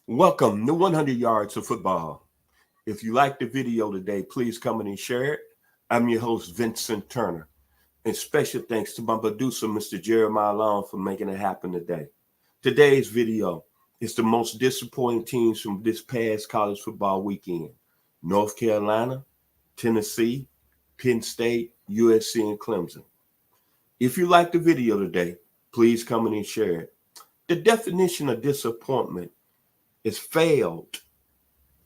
Welcome to 100 Yards of Football. If you like the video today, please come in and share it. I'm your host, Vincent Turner. And special thanks to my producer, Mr. Jeremiah Long, for making it happen today. Today's video is the most disappointing teams from this past college football weekend. North Carolina, Tennessee, Penn State, USC, and Clemson. If you like the video today, please come in and share it. The definition of disappointment is failed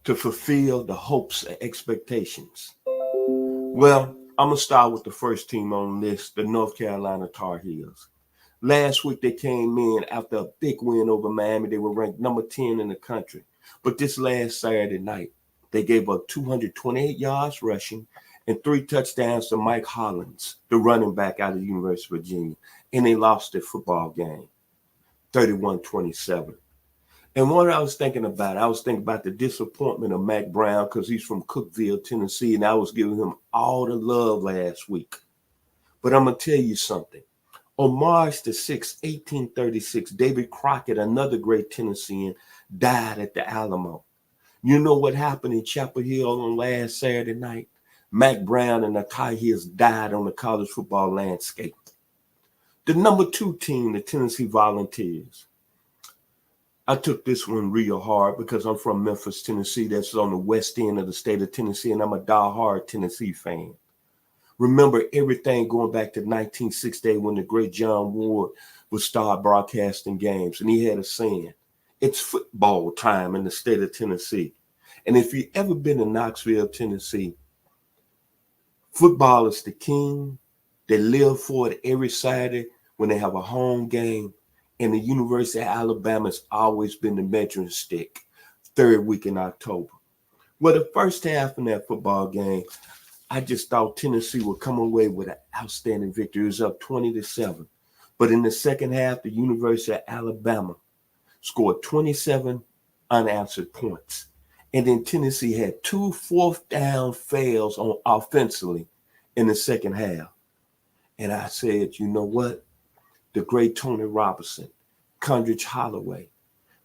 to fulfill the hopes and expectations. Well, I'm going to start with the first team on the list, the North Carolina Tar Heels. Last week, they came in after a big win over Miami. They were ranked number 10 in the country. But this last Saturday night, they gave up 228 yards rushing and 3 touchdowns to Mike Hollins, the running back out of the University of Virginia. And they lost their football game, 31-27. And what I was thinking about the disappointment of Mac Brown because he's from Cookeville, Tennessee, and I was giving him all the love last week. But I'm going to tell you something. On March the 6th, 1836, David Crockett, another great Tennessean, died at the Alamo. You know what happened in Chapel Hill on last Saturday night? Mac Brown and the Tar Heels died on the college football landscape. The number 2 team, the Tennessee Volunteers. I took this one real hard because I'm from Memphis, Tennessee. That's on the west end of the state of Tennessee, and I'm a diehard Tennessee fan. Remember everything going back to 1968 when the great John Ward would start broadcasting games, and he had a saying, "It's football time in the state of Tennessee." And if you've ever been to Knoxville, Tennessee, football is the king. They live for it every Saturday when they have a home game. And the University of Alabama has always been the measuring stick, third week in October. Well, the first half in that football game, I just thought Tennessee would come away with an outstanding victory. It was up 20-7. But in the second half, the University of Alabama scored 27 unanswered points. And then Tennessee had 2 fourth-down fails on offensively in the second half. And I said, you know what? The great Tony Robinson, Condridge Holloway,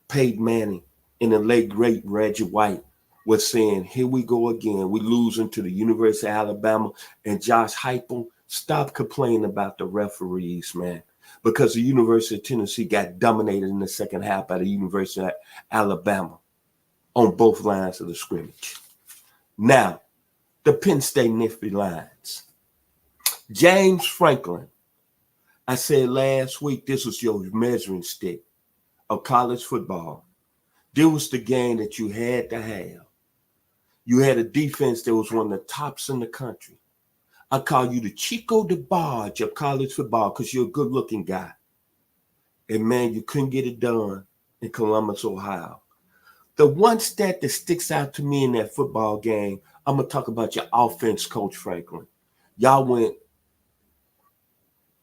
Peyton Manning, and the late great Reggie White was saying, here we go again. We losing to the University of Alabama. And Josh Heupel, stop complaining about the referees, man. Because the University of Tennessee got dominated in the second half by the University of Alabama on both lines of the scrimmage. Now, the Penn State Nittany Lions. James Franklin. I said last week, this was your measuring stick of college football. This was the game that you had to have. You had a defense that was one of the tops in the country. I call you the Chico DeBarge of college football because you're a good-looking guy. And, man, you couldn't get it done in Columbus, Ohio. The one stat that sticks out to me in that football game, I'm going to talk about your offense, Coach Franklin. Y'all went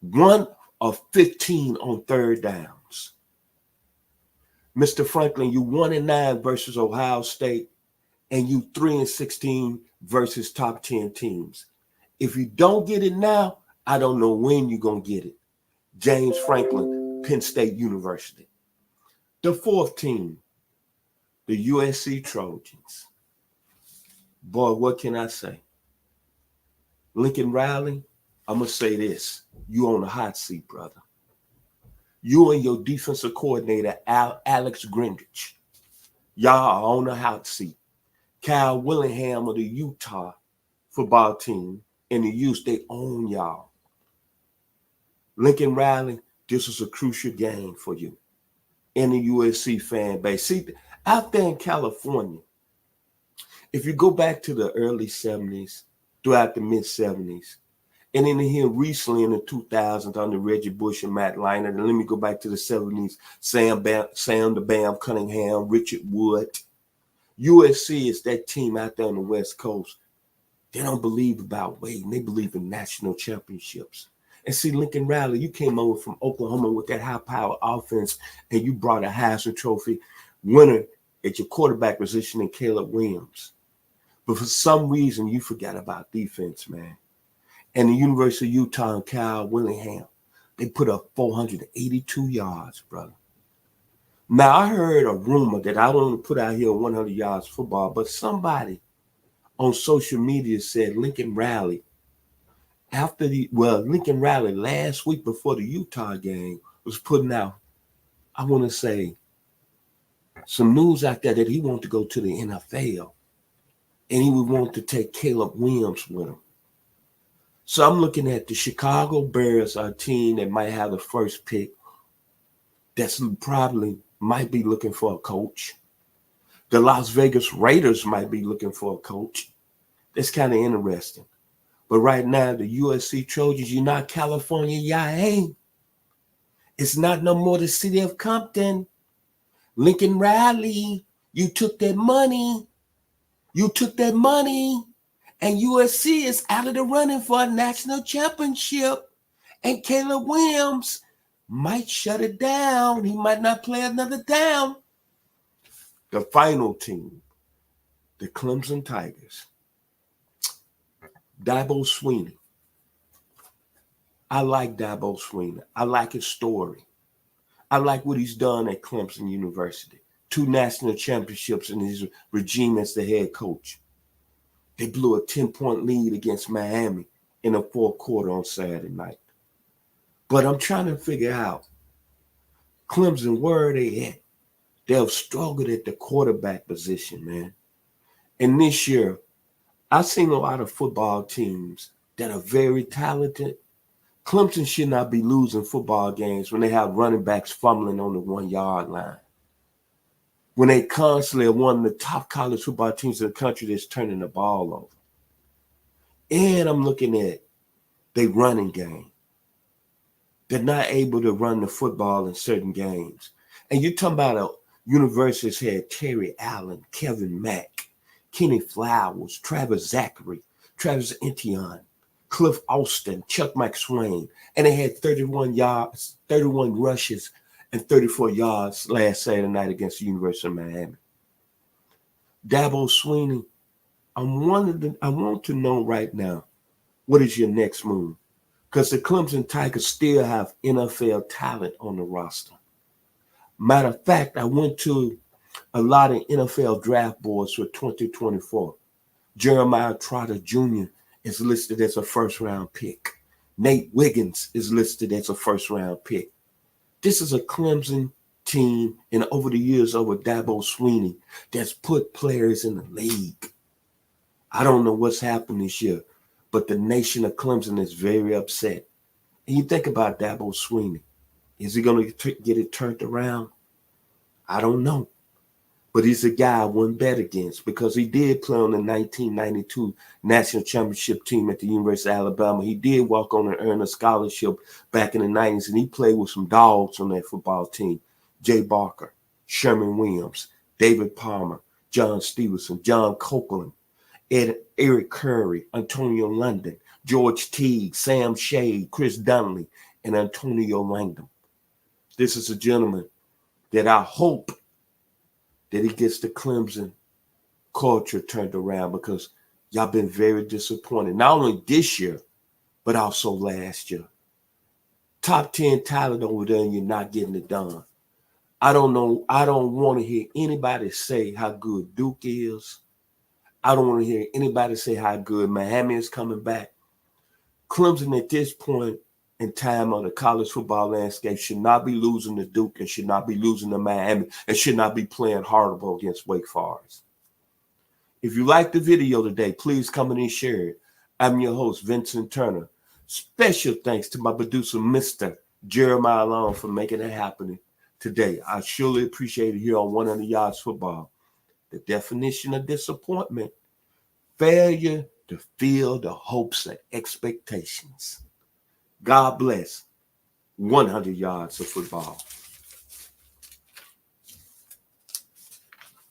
1 of 15 on third downs. Mr. Franklin, you 1-9 versus Ohio State, and you 3-16 versus top 10 teams. If you don't get it now, I don't know when you're going to get it. James Franklin, Penn State University. The fourth team, the USC Trojans. Boy, what can I say? Lincoln Riley, I'm going to say this. You on the hot seat, brother. You and your defensive coordinator, Alex Grindrich. Y'all are on the hot seat. Kyle Willingham of the Utah football team and the Utes, they own y'all. Lincoln Riley, this is a crucial game for you and the USC fan base. See, out there in California, if you go back to the early 70s, throughout the mid-70s, and then here recently in the 2000s under Reggie Bush and Matt Leinart, and let me go back to the 70s, Sam the Bam Cunningham, Richard Wood. USC is that team out there on the West Coast. They don't believe about waiting. They believe in national championships. And see, Lincoln Riley, you came over from Oklahoma with that high-powered offense, and you brought a Heisman Trophy winner at your quarterback position in Caleb Williams. But for some reason, you forgot about defense, man. And the University of Utah and Kyle Willingham, they put up 482 yards, brother. Now, I heard a rumor that I don't want to put out here on 100 yards football, but somebody on social media said Lincoln Riley, Lincoln Riley last week before the Utah game was putting out, I want to say, some news out there that he wanted to go to the NFL and he would want to take Caleb Williams with him. So I'm looking at the Chicago Bears, a team that might have the first pick, that's probably might be looking for a coach. The Las Vegas Raiders might be looking for a coach. That's kind of interesting. But right now, the USC Trojans, you're not California, y'all ain't. It's not no more the city of Compton. Lincoln Riley, you took that money. And USC is out of the running for a national championship. And Caleb Williams might shut it down. He might not play another down. The final team, the Clemson Tigers. Dabo Swinney. I like Dabo Swinney. I like his story. I like what he's done at Clemson University. 2 national championships in his regime as the head coach. They blew a 10-point lead against Miami in the fourth quarter on Saturday night. But I'm trying to figure out, Clemson, where are they at? They've struggled at the quarterback position, man. And this year, I've seen a lot of football teams that are very talented. Clemson should not be losing football games when they have running backs fumbling on the 1-yard line. When they constantly are one of the top college football teams in the country that's turning the ball over. And I'm looking at their running game. They're not able to run the football in certain games. And you're talking about a university that's had Terry Allen, Kevin Mack, Kenny Flowers, Travis Zachary, Travis Etienne, Cliff Austin, Chuck McSwain, and they had 31 rushes, and 34 yards last Saturday night against the University of Miami. Dabo Swinney, I want to know right now, what is your next move? Because the Clemson Tigers still have NFL talent on the roster. Matter of fact, I went to a lot of NFL draft boards for 2024. Jeremiah Trotter Jr. is listed as a first-round pick. Nate Wiggins is listed as a first-round pick. This is a Clemson team, and over the years over Dabo Swinney, that's put players in the league. I don't know what's happened this year, but the nation of Clemson is very upset. And you think about Dabo Swinney. Is he going to get it turned around? I don't know. But he's a guy I wouldn't bet against because he did play on the 1992 national championship team at the University of Alabama. He did walk on and earn a scholarship back in the 90s, and he played with some dogs on that football team. Jay Barker, Sherman Williams, David Palmer, John Stevenson, John Copeland, Eric Curry, Antonio London, George Teague, Sam Shade, Chris Donnelly, and Antonio Langdon. This is a gentleman that I hope that he gets the Clemson culture turned around because y'all been very disappointed. Not only this year, but also last year. Top 10 talent over there and you're not getting it done. I don't know. I don't want to hear anybody say how good Duke is. I don't want to hear anybody say how good Miami is coming back. Clemson at this point in time on the college football landscape should not be losing to Duke and should not be losing to Miami and should not be playing horrible against Wake Forest. If you like the video today, please come in and share it. I'm your host, Vincent Turner. Special thanks to my producer, Mr. Jeremiah Long, for making it happen today. I surely appreciate it here on 100 Yards Football. The definition of disappointment, failure to fill the hopes and expectations. God bless 100 Yards of Football.